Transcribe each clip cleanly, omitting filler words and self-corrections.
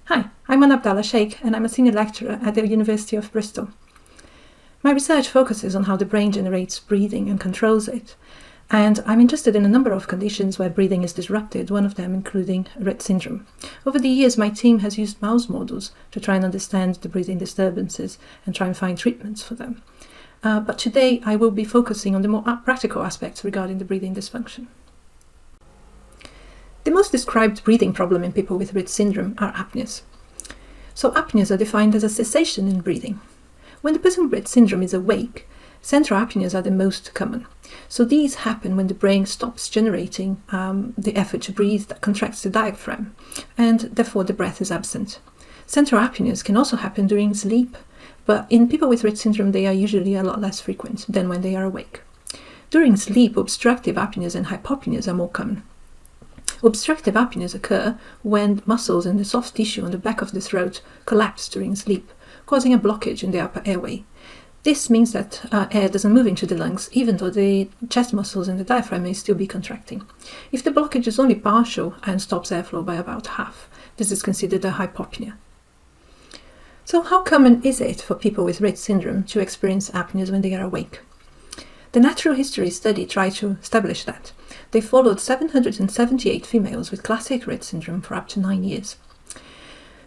Hi, I'm Abdala Sheikh and I'm a senior lecturer at the University of Bristol. My research focuses on how the brain generates breathing and controls it, and I'm interested in a number of conditions where breathing is disrupted, one of them including Rett syndrome. Over the years, my team has used mouse models to try and understand the breathing disturbances and try and find treatments for them. But today I will be focusing on the more practical aspects regarding the breathing dysfunction. The most described breathing problem in people with Rett syndrome are apneas. So apneas are defined as a cessation in breathing. When the person with Rett syndrome is awake, central apneas are the most common. So these happen when the brain stops generating the effort to breathe that contracts the diaphragm, and therefore the breath is absent. Central apneas can also happen during sleep, but in people with Rett syndrome they are usually a lot less frequent than when they are awake. During sleep, obstructive apneas and hypopneas are more common. Obstructive apneas occur when muscles in the soft tissue on the back of the throat collapse during sleep, causing a blockage in the upper airway. This means that air doesn't move into the lungs, even though the chest muscles and the diaphragm may still be contracting. If the blockage is only partial and stops airflow by about half, this is considered a hypopnea. So how common is it for people with Rett syndrome to experience apneas when they are awake? The natural history study tried to establish that. They followed 778 females with classic Rett syndrome for up to 9 years.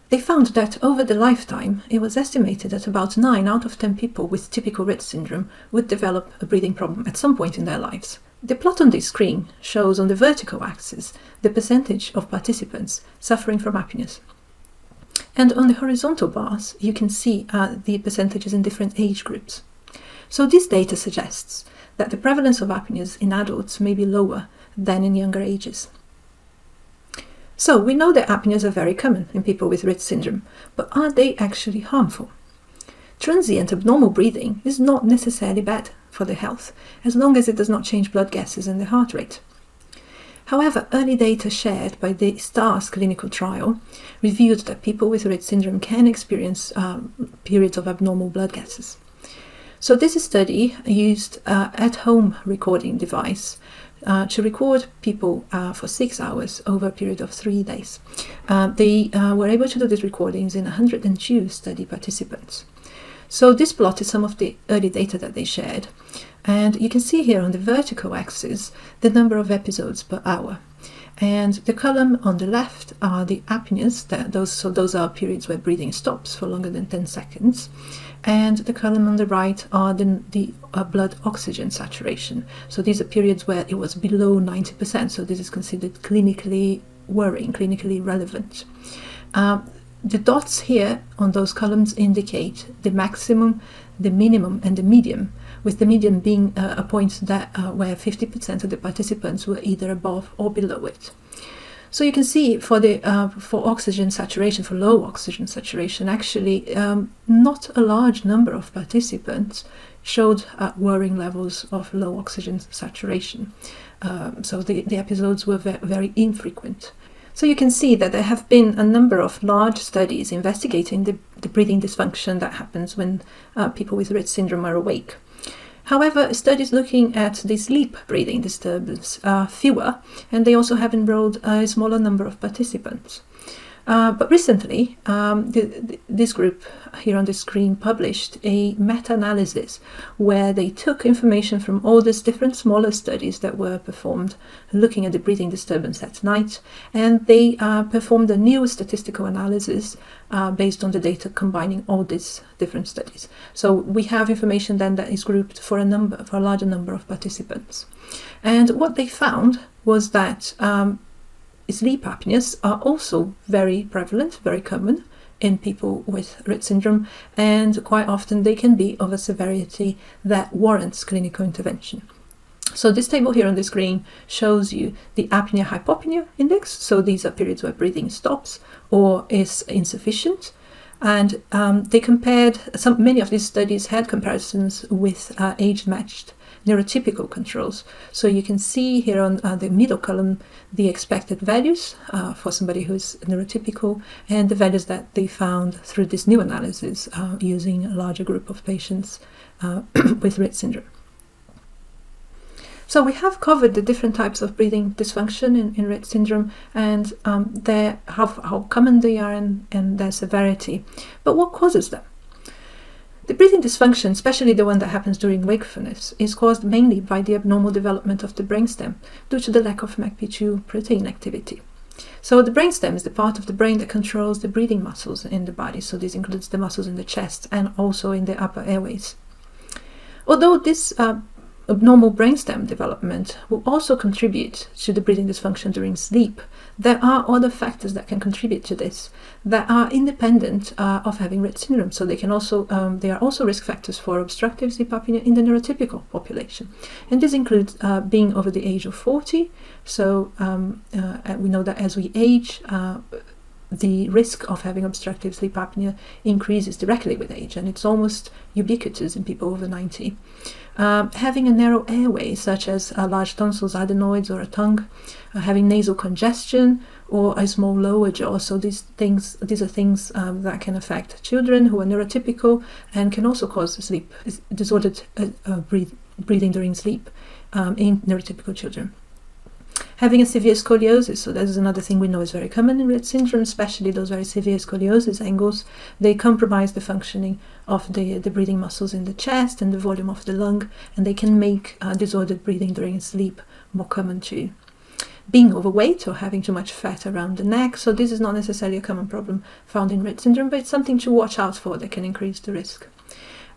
They found that over the lifetime, it was estimated that about 9 out of 10 people with typical Rett syndrome would develop a breathing problem at some point in their lives. The plot on this screen shows on the vertical axis the percentage of participants suffering from apneas. And on the horizontal bars, you can see the percentages in different age groups. So this data suggests that the prevalence of apneas in adults may be lower than in younger ages. So we know that apneas are very common in people with Rett syndrome, but are they actually harmful? Transient abnormal breathing is not necessarily bad for the health, as long as it does not change blood gases and the heart rate. However, early data shared by the STARS clinical trial revealed that people with Rett syndrome can experience periods of abnormal blood gases. So this study used an at-home recording device to record people for 6 hours over a period of 3 days. They were able to do these recordings in 102 study participants. So this plot is some of the early data that they shared. And you can see here on the vertical axis the number of episodes per hour. And the column on the left are the apneas, those are periods where breathing stops for longer than 10 seconds. And the column on the right are the blood oxygen saturation. So these are periods where it was below 90%, so this is considered clinically worrying, clinically relevant. The dots here on those columns indicate the maximum, the minimum, and the median, with the median being a point that where 50% of the participants were either above or below it. So you can see for oxygen saturation, for low oxygen saturation, actually not a large number of participants showed worrying levels of low oxygen saturation. So the episodes were very infrequent. So you can see that there have been a number of large studies investigating the breathing dysfunction that happens when people with Rett syndrome are awake. However, studies looking at the sleep breathing disturbance are fewer, and they also have enrolled a smaller number of participants. But recently, this group here on the screen published a meta-analysis where they took information from all these different smaller studies that were performed looking at the breathing disturbance at night, and they performed a new statistical analysis based on the data combining all these different studies. So we have information then that is grouped for a larger number of participants. And what they found was that sleep apneas are also very prevalent, very common in people with Rett syndrome, and quite often they can be of a severity that warrants clinical intervention. So this table here on the screen shows you the apnea-hypopnea index. So these are periods where breathing stops or is insufficient. And they compared, many of these studies had comparisons with age-matched neurotypical controls. So you can see here on the middle column the expected values for somebody who's neurotypical and the values that they found through this new analysis using a larger group of patients with Rett syndrome. So we have covered the different types of breathing dysfunction in Rett syndrome, and how common they are and their severity. But what causes them? The breathing dysfunction, especially the one that happens during wakefulness, is caused mainly by the abnormal development of the brainstem due to the lack of MACP2 protein activity. So the brainstem is the part of the brain that controls the breathing muscles in the body. So this includes the muscles in the chest and also in the upper airways. Although this abnormal brainstem development will also contribute to the breathing dysfunction during sleep, there are other factors that can contribute to this that are independent of having Rett syndrome. So they are also risk factors for obstructive sleep apnea in the neurotypical population, and this includes being over the age of 40. So we know that as we age, the risk of having obstructive sleep apnea increases directly with age, and it's almost ubiquitous in people over 90. Having a narrow airway, such as large tonsils, adenoids, or a tongue, having nasal congestion, or a small lower jaw. So these are things that can affect children who are neurotypical and can also cause disordered breathing during sleep in neurotypical children. Having a severe scoliosis, so that is another thing we know is very common in Rett syndrome, especially those very severe scoliosis angles. They compromise the functioning of the breathing muscles in the chest and the volume of the lung, and they can make disordered breathing during sleep more common too. Being overweight or having too much fat around the neck, so this is not necessarily a common problem found in Rett syndrome, but it's something to watch out for that can increase the risk.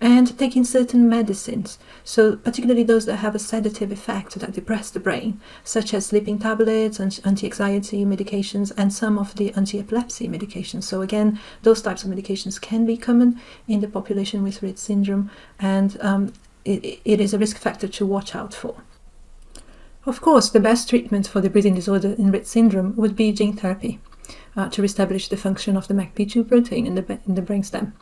And taking certain medicines, so particularly those that have a sedative effect that depress the brain, such as sleeping tablets, anti-anxiety medications, and some of the anti-epilepsy medications. So again, those types of medications can be common in the population with Rett syndrome, and it is a risk factor to watch out for. Of course, the best treatment for the breathing disorder in Rett syndrome would be gene therapy to reestablish the function of the MACP2 protein in the brainstem.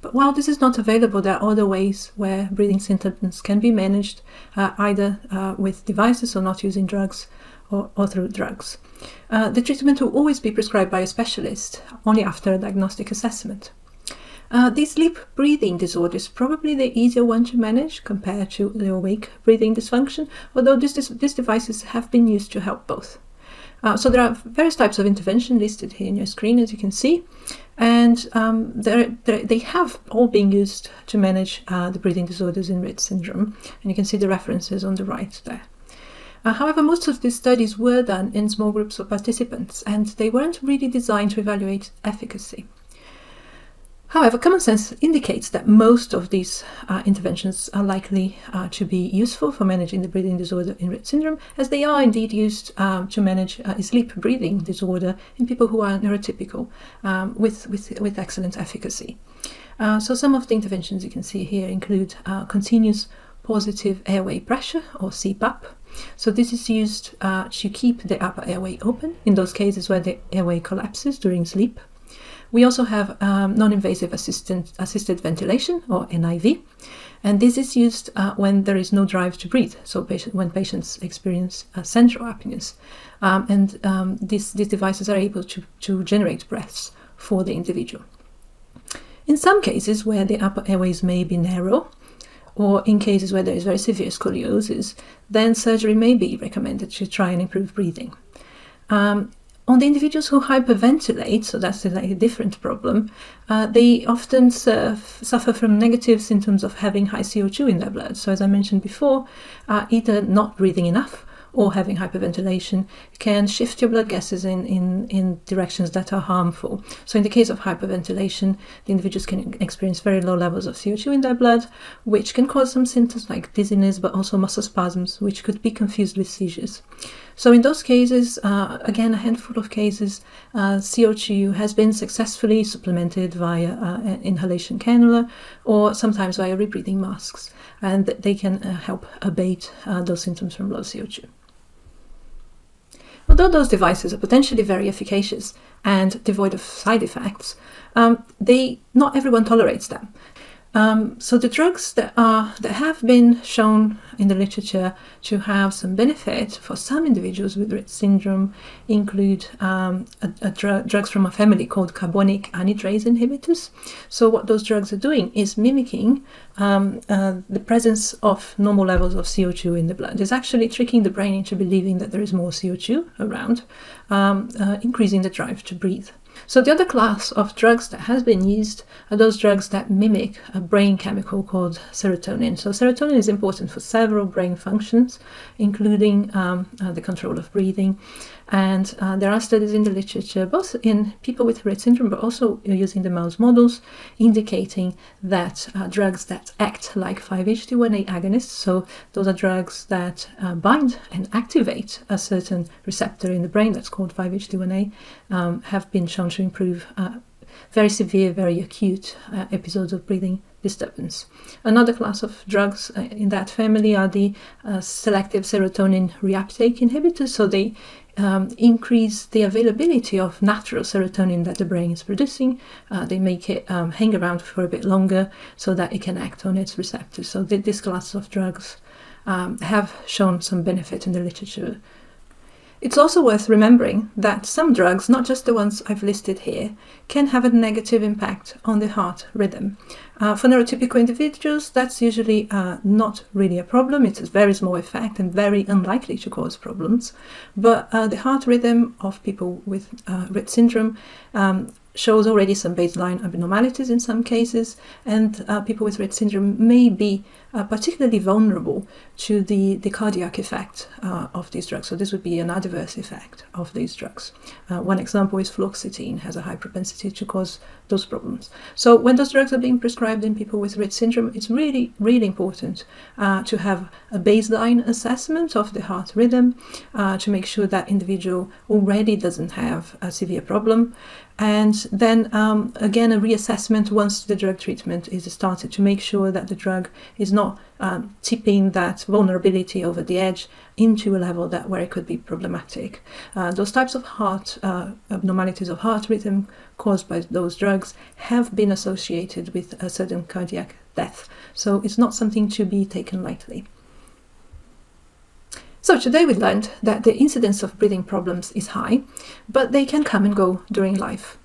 But while this is not available, there are other ways where breathing symptoms can be managed, either with devices or not using drugs, or through drugs. The treatment will always be prescribed by a specialist, only after a diagnostic assessment. The sleep breathing disorder is probably the easier one to manage compared to the awake breathing dysfunction, although these devices have been used to help both. So there are various types of intervention listed here in your screen, as you can see, and they have all been used to manage the breathing disorders in Rett syndrome, and you can see the references on the right there. However, most of these studies were done in small groups of participants, and they weren't really designed to evaluate efficacy. However, common sense indicates that most of these interventions are likely to be useful for managing the breathing disorder in Rett syndrome, as they are indeed used to manage a sleep breathing disorder in people who are neurotypical with excellent efficacy. So some of the interventions you can see here include continuous positive airway pressure, or CPAP. So this is used to keep the upper airway open in those cases where the airway collapses during sleep. We also have non-invasive assisted ventilation, or NIV, and this is used when there is no drive to breathe, so when patients experience central apneas. These devices are able to generate breaths for the individual. In some cases where the upper airways may be narrow, or in cases where there is very severe scoliosis, then surgery may be recommended to try and improve breathing. On the individuals who hyperventilate, so that's like a different problem, they often suffer from negative symptoms of having high CO2 in their blood. So as I mentioned before, either not breathing enough or having hyperventilation can shift your blood gases in directions that are harmful. So in the case of hyperventilation, the individuals can experience very low levels of CO2 in their blood, which can cause some symptoms like dizziness, but also muscle spasms, which could be confused with seizures. So in those cases, again, a handful of cases, CO2 has been successfully supplemented via an inhalation cannula, or sometimes via rebreathing masks, and they can help abate those symptoms from low CO2. Although those devices are potentially very efficacious and devoid of side effects, not everyone tolerates them. So the drugs that have been shown in the literature to have some benefit for some individuals with Rett syndrome include drugs from a family called carbonic anhydrase inhibitors. So what those drugs are doing is mimicking the presence of normal levels of CO2 in the blood. It's actually tricking the brain into believing that there is more CO2 around, increasing the drive to breathe. So the other class of drugs that has been used are those drugs that mimic a brain chemical called serotonin. So serotonin is important for several brain functions, including the control of breathing. And there are studies in the literature, both in people with Rett syndrome, but also using the mouse models, indicating that drugs that act like 5-HT1A agonists, so those are drugs that bind and activate a certain receptor in the brain that's called 5-HT1A, have been shown to improve very severe, very acute episodes of breathing disturbance. Another class of drugs in that family are the selective serotonin reuptake inhibitors. So they increase the availability of natural serotonin that the brain is producing. They make it hang around for a bit longer so that it can act on its receptors. So this class of drugs have shown some benefit in the literature. It's also worth remembering that some drugs, not just the ones I've listed here, can have a negative impact on the heart rhythm. For neurotypical individuals, that's usually not really a problem. It's a very small effect and very unlikely to cause problems. But the heart rhythm of people with Rett syndrome shows already some baseline abnormalities in some cases, and people with Rett syndrome may be particularly vulnerable to the cardiac effect of these drugs. So this would be an adverse effect of these drugs. One example is fluoxetine has a high propensity to cause those problems. So when those drugs are being prescribed in people with Rett syndrome, it's really, really important to have a baseline assessment of the heart rhythm to make sure that individual already doesn't have a severe problem. And then again, a reassessment once the drug treatment is started to make sure that the drug is not tipping that vulnerability over the edge into a level where it could be problematic. Those types of heart abnormalities of heart rhythm caused by those drugs have been associated with a sudden cardiac death. So it's not something to be taken lightly. So today we learned that the incidence of breathing problems is high, but they can come and go during life.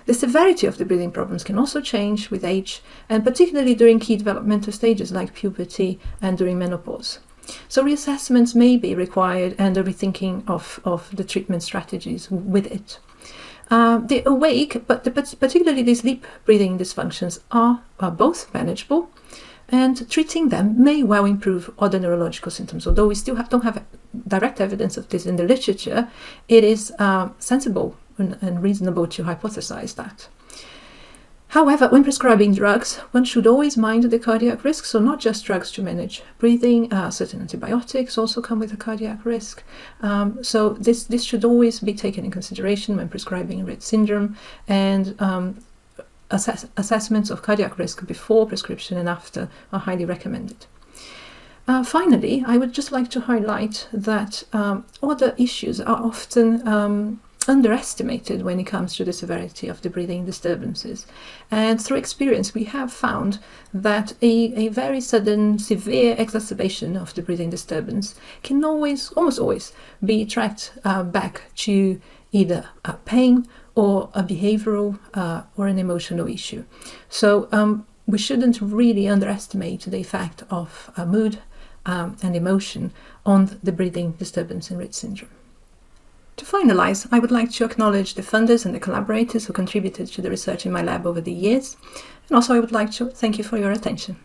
The severity of the breathing problems can also change with age, and particularly during key developmental stages like puberty and during menopause. So reassessments may be required and a rethinking of the treatment strategies with it. The awake, but particularly the sleep breathing dysfunctions are both manageable, and treating them may well improve other neurological symptoms. Although we still don't have direct evidence of this in the literature, it is sensible and reasonable to hypothesize that. However, when prescribing drugs, one should always mind the cardiac risk. So not just drugs to manage breathing, certain antibiotics also come with a cardiac risk. So this should always be taken in consideration when prescribing Rett syndrome, and assessments of cardiac risk before prescription and after are highly recommended. Finally, I would just like to highlight that other issues are often underestimated when it comes to the severity of the breathing disturbances. And through experience, we have found that a very sudden, severe exacerbation of the breathing disturbance can almost always be tracked back to either pain or a behavioral or an emotional issue. So we shouldn't really underestimate the effect of mood and emotion on the breathing disturbance in Rett syndrome. To finalize, I would like to acknowledge the funders and the collaborators who contributed to the research in my lab over the years. And also I would like to thank you for your attention.